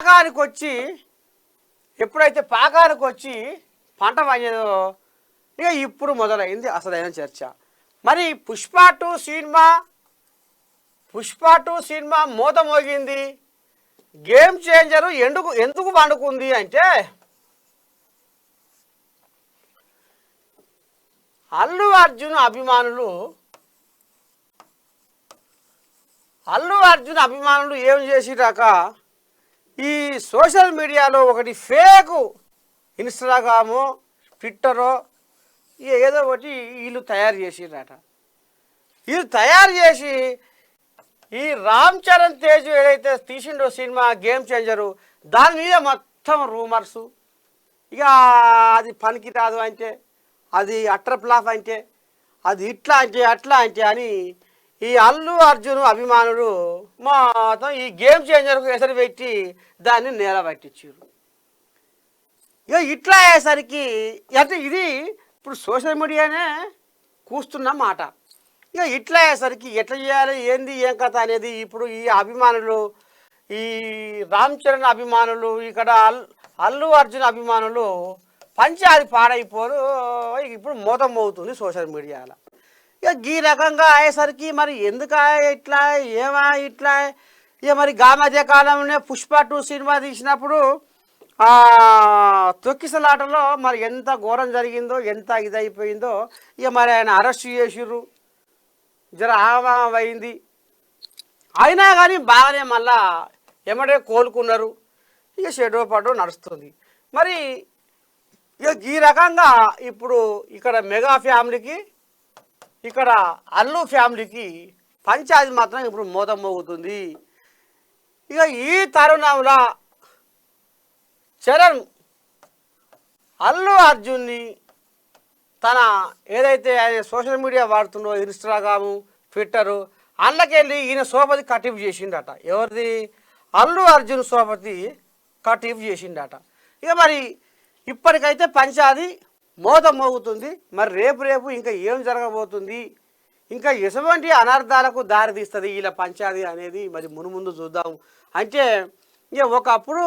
పాకానికి వచ్చి ఎప్పుడైతే పాకానికి వచ్చి పంట పండేదో ఇక ఇప్పుడు మొదలైంది అసలైన చర్చ. మరి పుష్ప 2 సినిమా మూత మోగింది. గేమ్ చేంజరు ఎందుకు పండుకుంది అంటే అల్లు అర్జున్ అభిమానులు ఏం చేసిరాక ఈ సోషల్ మీడియాలో ఒకటి ఫేక్ ఇన్స్టాగ్రామో ట్విట్టరో ఏదో ఒకటి వీళ్ళు తయారు చేసిరట. వీళ్ళు తయారు చేసి ఈ రామ్ చరణ్ తేజ్ ఏదైతే తీసిండో సినిమా గేమ్ చేంజరు దాని మీద మొత్తం రూమర్సు. ఇక అది పనికి రాదు అంటే, అది అట్టర్ ఫ్లాప్ అంటే, అది ఇట్లా అంటే అట్లా అంటే అని ఈ అల్లు అర్జున్ అభిమానులు మొత్తం ఈ గేమ్ చేంజర్కు ఎసరు పెట్టి దాన్ని నేలబట్టించారు. ఇక ఇట్లా అయ్యేసరికి అంటే ఇది ఇప్పుడు సోషల్ మీడియానే కూస్తున్న మాట. ఇక ఇట్లా అయ్యేసరికి ఎట్లా చేయాలి ఏంది ఏం కథ అనేది ఇప్పుడు ఈ అభిమానులు, ఈ రామ్ చరణ్ అభిమానులు, ఇక్కడ అల్లు అర్జున్ అభిమానులు పంచాది పాడైపోరు. ఇప్పుడు మోతం మోగుతుంది సోషల్ మీడియాలో. ఇక ఈ రకంగా అయ్యేసరికి మరి ఎందుకు ఇట్లా ఇట్లా ఇక మరి గా మధ్య కాలంలోనే పుష్ప 2 సినిమా తీసినప్పుడు తొక్కిసలాటలో మరి ఎంత ఘోరం జరిగిందో, ఎంత ఇదైపోయిందో ఇక మరి ఆయన అరెస్ట్ చేసిర్రు, జర అయింది. అయినా కానీ బాగానే మళ్ళా ఎమ్మడే కోలుకున్నారు. ఇక షెడో పాటు నడుస్తుంది. మరి ఇక ఈ రకంగా ఇప్పుడు ఇక్కడ మెగా ఫ్యామిలీకి, ఇక్కడ అల్లు ఫ్యామిలీకి పంచాయతీ మాత్రం ఇప్పుడు మోతం మోగుతుంది. ఇక ఈ తరుణంలో చరణ్ అల్లు అర్జున్ని తన ఏదైతే ఆయన సోషల్ మీడియా వాడుతుండో ఇన్స్టాగ్రాము ట్విట్టరు అందులోకెళ్ళి ఈయన సోపతి కటిఫ్ చేసిండట. ఎవరిది? అల్లు అర్జున్ సోపతి కటిఫ్ చేసిండట. ఇక మరి ఇప్పటికైతే పంచాది మోతం మోగుతుంది. మరి రేపు ఇంకా ఏం జరగబోతుంది, ఇంకా ఎటువంటి అనర్థాలకు దారితీస్తుంది వీళ్ళ పంచాది అనేది మరి మునుముందు చూద్దాం. అంటే ఇక ఒకప్పుడు